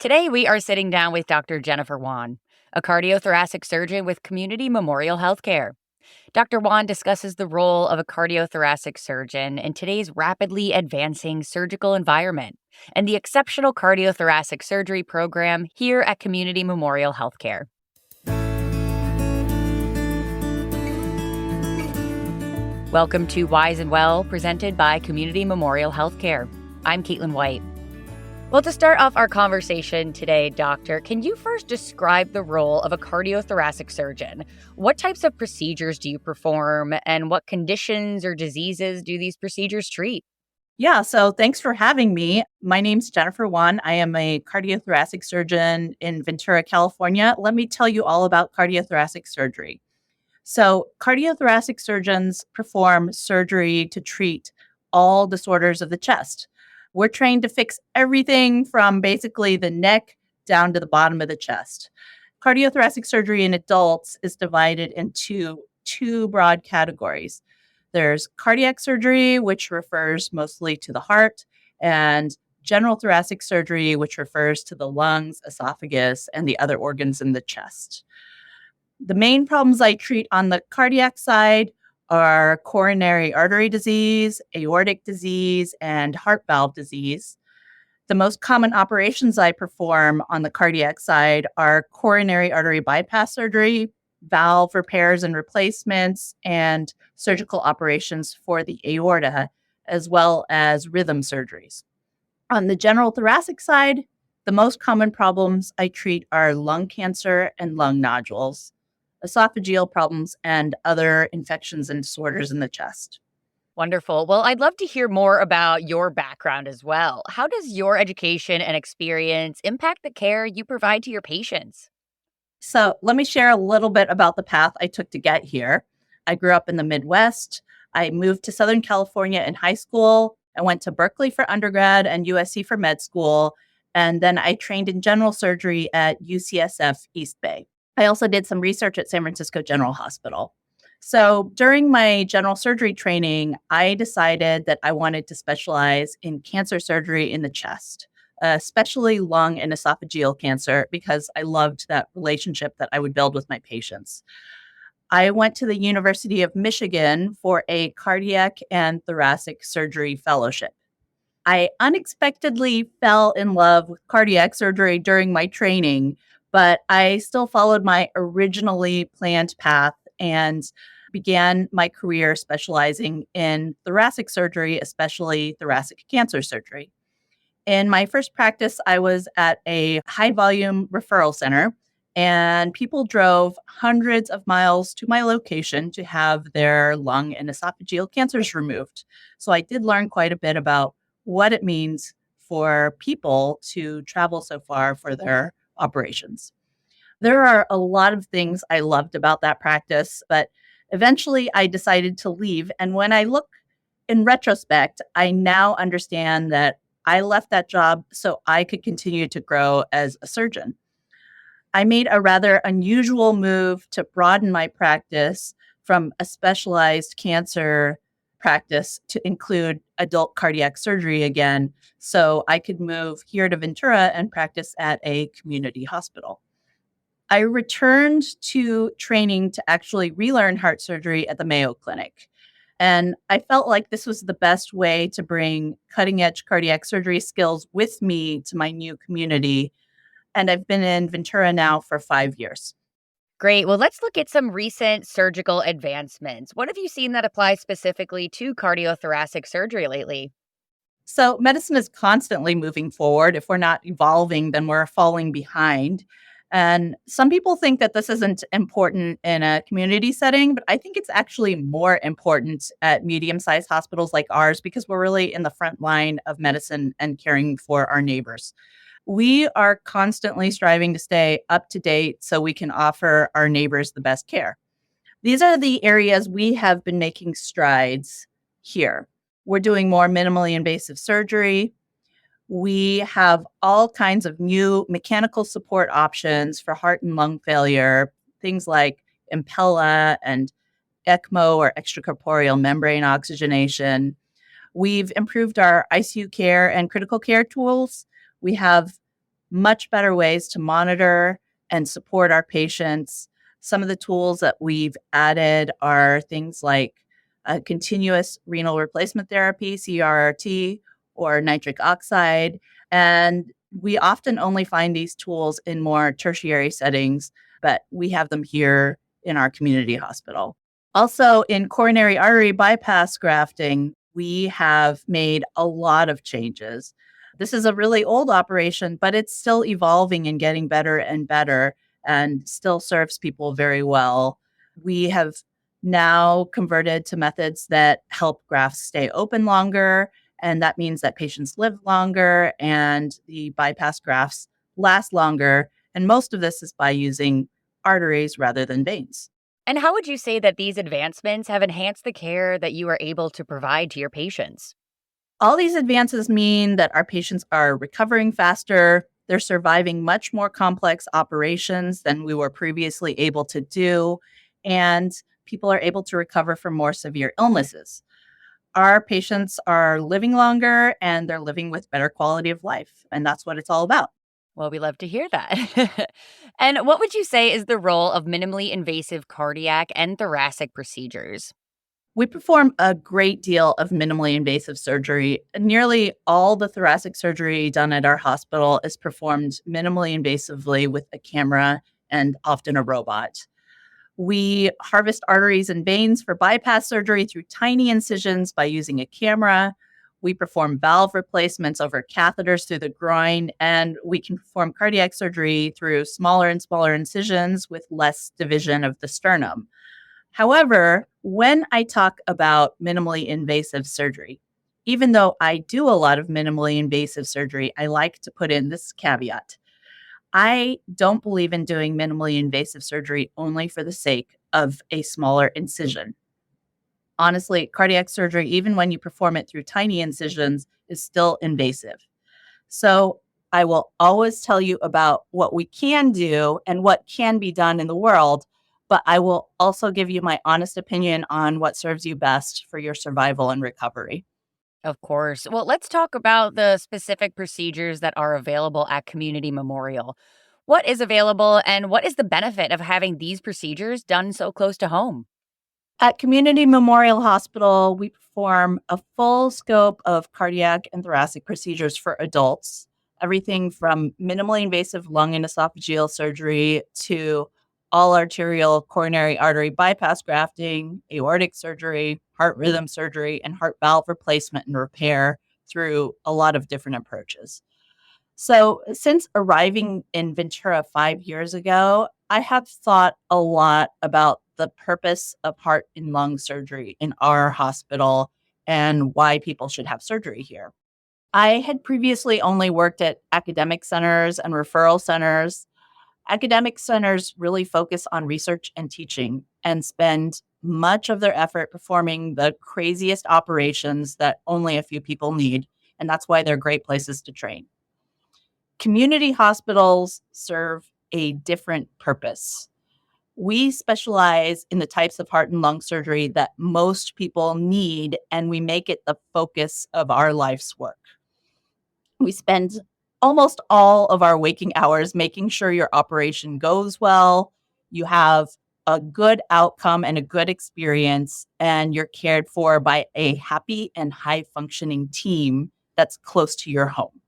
Today, we are sitting down with Dr. Jennifer Wan, a cardiothoracic surgeon with Community Memorial Healthcare. Dr. Wan discusses the role of a cardiothoracic surgeon in today's rapidly advancing surgical environment and the exceptional cardiothoracic surgery program here at Community Memorial Healthcare. Welcome to Wise and Well, presented by Community Memorial Healthcare. I'm Caitlin White. Well, to start off our conversation today, Doctor, can you first describe the role of a cardiothoracic surgeon? What types of procedures do you perform, and what conditions or diseases do these procedures treat? Yeah, so thanks for having me. My name's Jennifer Wan. I am a cardiothoracic surgeon in Ventura, California. Let me tell you all about cardiothoracic surgery. So, cardiothoracic surgeons perform surgery to treat all disorders of the chest. We're trained to fix everything from basically the neck down to the bottom of the chest. Cardiothoracic surgery in adults is divided into two broad categories. There's cardiac surgery, which refers mostly to the heart, and general thoracic surgery, which refers to the lungs, esophagus, and the other organs in the chest. The main problems I treat on the cardiac side are coronary artery disease, aortic disease, and heart valve disease. The most common operations I perform on the cardiac side are coronary artery bypass surgery, valve repairs and replacements, and surgical operations for the aorta, as well as rhythm surgeries. On the general thoracic side, the most common problems I treat are lung cancer and lung nodules, esophageal problems, and other infections and disorders in the chest. Wonderful. Well, I'd love to hear more about your background as well. How does your education and experience impact the care you provide to your patients? So, let me share a little bit about the path I took to get here. I grew up in the Midwest. I moved to Southern California in high school. I went to Berkeley for undergrad and USC for med school. And then I trained in general surgery at UCSF East Bay. I also did some research at San Francisco General Hospital. So during my general surgery training, I decided that I wanted to specialize in cancer surgery in the chest, especially lung and esophageal cancer, because I loved that relationship that I would build with my patients. I went to the University of Michigan for a cardiac and thoracic surgery fellowship. I unexpectedly fell in love with cardiac surgery during my training, but I still followed my originally planned path and began my career specializing in thoracic surgery, especially thoracic cancer surgery. In my first practice, I was at a high volume referral center, and people drove hundreds of miles to my location to have their lung and esophageal cancers removed. So I did learn quite a bit about what it means for people to travel so far for their operations. There are a lot of things I loved about that practice, but eventually I decided to leave. And when I look in retrospect, I now understand that I left that job so I could continue to grow as a surgeon. I made a rather unusual move to broaden my practice from a specialized cancer practice to include adult cardiac surgery again, so I could move here to Ventura and practice at a community hospital. I returned to training to actually relearn heart surgery at the Mayo Clinic. And I felt like this was the best way to bring cutting edge cardiac surgery skills with me to my new community. And I've been in Ventura now for 5 years. Great. Well, let's look at some recent surgical advancements. What have you seen that applies specifically to cardiothoracic surgery lately? So, medicine is constantly moving forward. If we're not evolving, then we're falling behind. And some people think that this isn't important in a community setting, but I think it's actually more important at medium sized hospitals like ours because we're really in the front line of medicine and caring for our neighbors. We are constantly striving to stay up to date so we can offer our neighbors the best care. These are the areas we have been making strides here. We're doing more minimally invasive surgery. We have all kinds of new mechanical support options for heart and lung failure, things like Impella and ECMO or extracorporeal membrane oxygenation. We've improved our ICU care and critical care tools. We have much better ways to monitor and support our patients. Some of the tools that we've added are things like continuous renal replacement therapy, CRRT, or nitric oxide. And we often only find these tools in more tertiary settings, but we have them here in our community hospital. Also, in coronary artery bypass grafting, we have made a lot of changes. This is a really old operation, but it's still evolving and getting better and better and still serves people very well. We have now converted to methods that help grafts stay open longer. And that means that patients live longer and the bypass grafts last longer. And most of this is by using arteries rather than veins. And how would you say that these advancements have enhanced the care that you are able to provide to your patients? All these advances mean that our patients are recovering faster. They're surviving much more complex operations than we were previously able to do. And people are able to recover from more severe illnesses. Our patients are living longer and they're living with better quality of life. And that's what it's all about. Well, we love to hear that. And what would you say is the role of minimally invasive cardiac and thoracic procedures? We perform a great deal of minimally invasive surgery. Nearly all the thoracic surgery done at our hospital is performed minimally invasively with a camera and often a robot. We harvest arteries and veins for bypass surgery through tiny incisions by using a camera. We perform valve replacements over catheters through the groin, and we can perform cardiac surgery through smaller and smaller incisions with less division of the sternum. However, when I talk about minimally invasive surgery, even though I do a lot of minimally invasive surgery, I like to put in this caveat. I don't believe in doing minimally invasive surgery only for the sake of a smaller incision. Honestly, cardiac surgery, even when you perform it through tiny incisions, is still invasive. So I will always tell you about what we can do and what can be done in the world, but I will also give you my honest opinion on what serves you best for your survival and recovery. Of course. Well, let's talk about the specific procedures that are available at Community Memorial. What is available and what is the benefit of having these procedures done so close to home? At Community Memorial Hospital, we perform a full scope of cardiac and thoracic procedures for adults, everything from minimally invasive lung and esophageal surgery to all arterial coronary artery bypass grafting, aortic surgery, heart rhythm surgery, and heart valve replacement and repair through a lot of different approaches. So, since arriving in Ventura 5 years ago, I have thought a lot about the purpose of heart and lung surgery in our hospital and why people should have surgery here. I had previously only worked at academic centers and referral centers. Academic centers really focus on research and teaching and spend much of their effort performing the craziest operations that only a few people need. And that's why they're great places to train. Community hospitals serve a different purpose. We specialize in the types of heart and lung surgery that most people need, and we make it the focus of our life's work. We spend almost all of our waking hours making sure your operation goes well, you have a good outcome and a good experience, and you're cared for by a happy and high functioning team that's close to your home.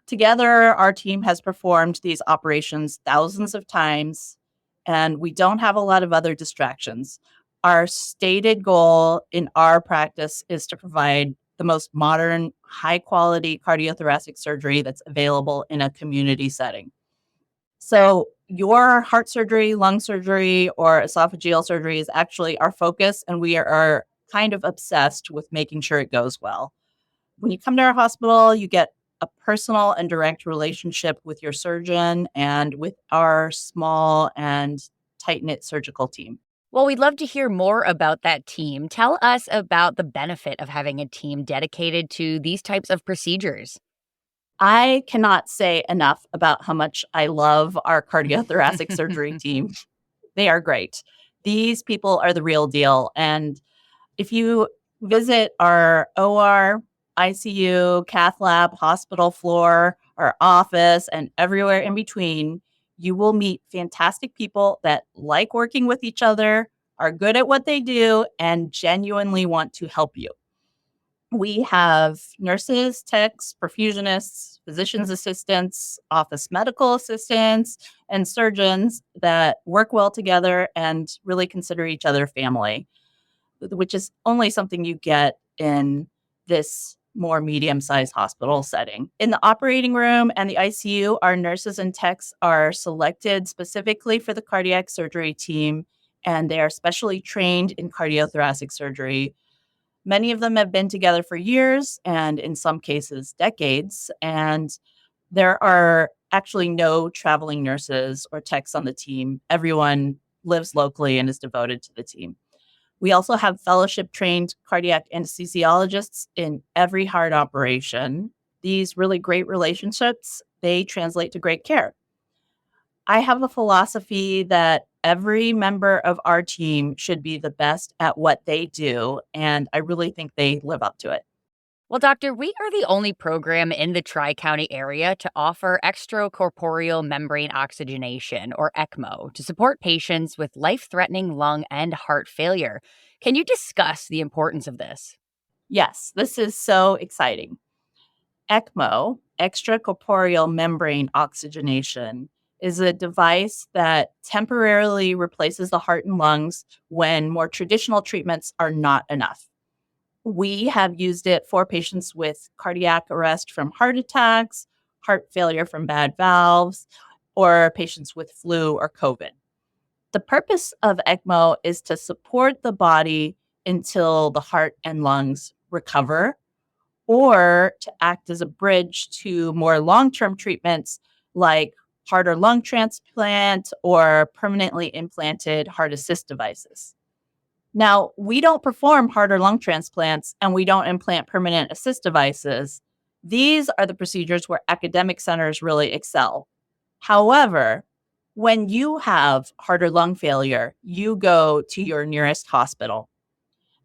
Together, our team has performed these operations thousands of times, and we don't have a lot of other distractions. Our stated goal in our practice is to provide the most modern, high quality cardiothoracic surgery that's available in a community setting. So, your heart surgery, lung surgery, or esophageal surgery is actually our focus, and we are kind of obsessed with making sure it goes well. When you come to our hospital, you get a personal and direct relationship with your surgeon and with our small and tight knit surgical team. Well, we'd love to hear more about that team. Tell us about the benefit of having a team dedicated to these types of procedures. I cannot say enough about how much I love our cardiothoracic surgery team. They are great. These people are the real deal. And if you visit our OR, ICU, cath lab, hospital floor, our office, and everywhere in between, you will meet fantastic people that like working with each other, are good at what they do, and genuinely want to help you. We have nurses, techs, perfusionists, physician's assistants, office medical assistants, and surgeons that work well together and really consider each other family, which is only something you get in this more medium-sized hospital setting. In the operating room and the ICU, our nurses and techs are selected specifically for the cardiac surgery team, and they are specially trained in cardiothoracic surgery. Many of them have been together for years and in some cases decades, and there are actually no traveling nurses or techs on the team. Everyone lives locally and is devoted to the team. We also have fellowship trained cardiac anesthesiologists in every heart operation. These really great relationships, they translate to great care. I have a philosophy that every member of our team should be the best at what they do, and I really think they live up to it. Well, Doctor, we are the only program in the Tri County area to offer extracorporeal membrane oxygenation, or ECMO, to support patients with life threatening lung and heart failure. Can you discuss the importance of this? Yes, this is so exciting. ECMO, extracorporeal membrane oxygenation, is a device that temporarily replaces the heart and lungs when more traditional treatments are not enough. We have used it for patients with cardiac arrest from heart attacks, heart failure from bad valves, or patients with flu or COVID. The purpose of ECMO is to support the body until the heart and lungs recover, or to act as a bridge to more long-term treatments like heart or lung transplant or permanently implanted heart assist devices. Now, we don't perform heart or lung transplants and we don't implant permanent assist devices. These are the procedures where academic centers really excel. However, when you have heart or lung failure, you go to your nearest hospital.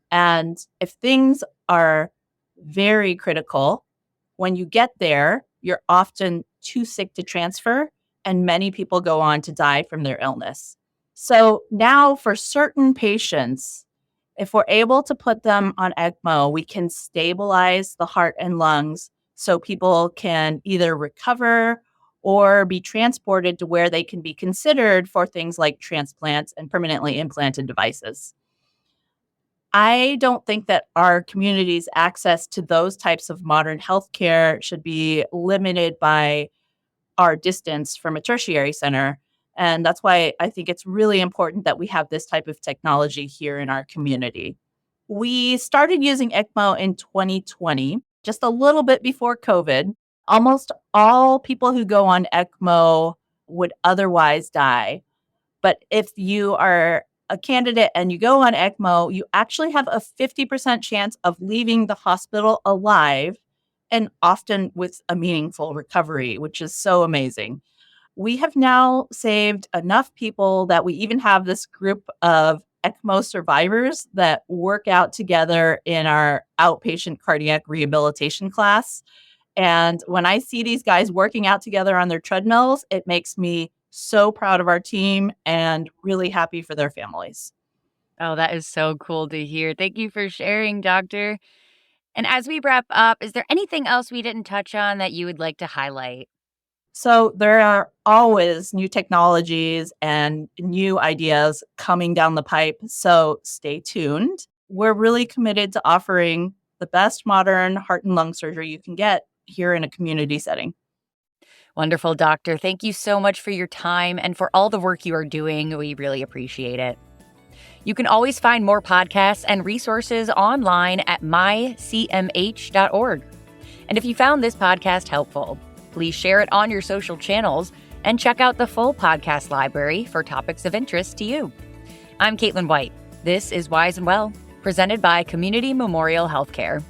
And if things are very critical, when you get there, you're often too sick to transfer, and many people go on to die from their illness. So now for certain patients, if we're able to put them on ECMO, we can stabilize the heart and lungs so people can either recover or be transported to where they can be considered for things like transplants and permanently implanted devices. I don't think that our community's access to those types of modern healthcare should be limited by our distance from a tertiary center. And that's why I think it's really important that we have this type of technology here in our community. We started using ECMO in 2020, just a little bit before COVID. Almost all people who go on ECMO would otherwise die. But if you are a candidate and you go on ECMO, you actually have a 50% chance of leaving the hospital alive and often with a meaningful recovery, which is so amazing. We have now saved enough people that we even have this group of ECMO survivors that work out together in our outpatient cardiac rehabilitation class. And when I see these guys working out together on their treadmills, it makes me so proud of our team and really happy for their families. Oh, that is so cool to hear. Thank you for sharing, Doctor. And as we wrap up, is there anything else we didn't touch on that you would like to highlight? So there are always new technologies and new ideas coming down the pipe. So stay tuned. We're really committed to offering the best modern heart and lung surgery you can get here in a community setting. Wonderful, Doctor. Thank you so much for your time and for all the work you are doing. We really appreciate it. You can always find more podcasts and resources online at mycmh.org. And if you found this podcast helpful, please share it on your social channels and check out the full podcast library for topics of interest to you. I'm Caitlin White. This is Wise and Well, presented by Community Memorial Healthcare.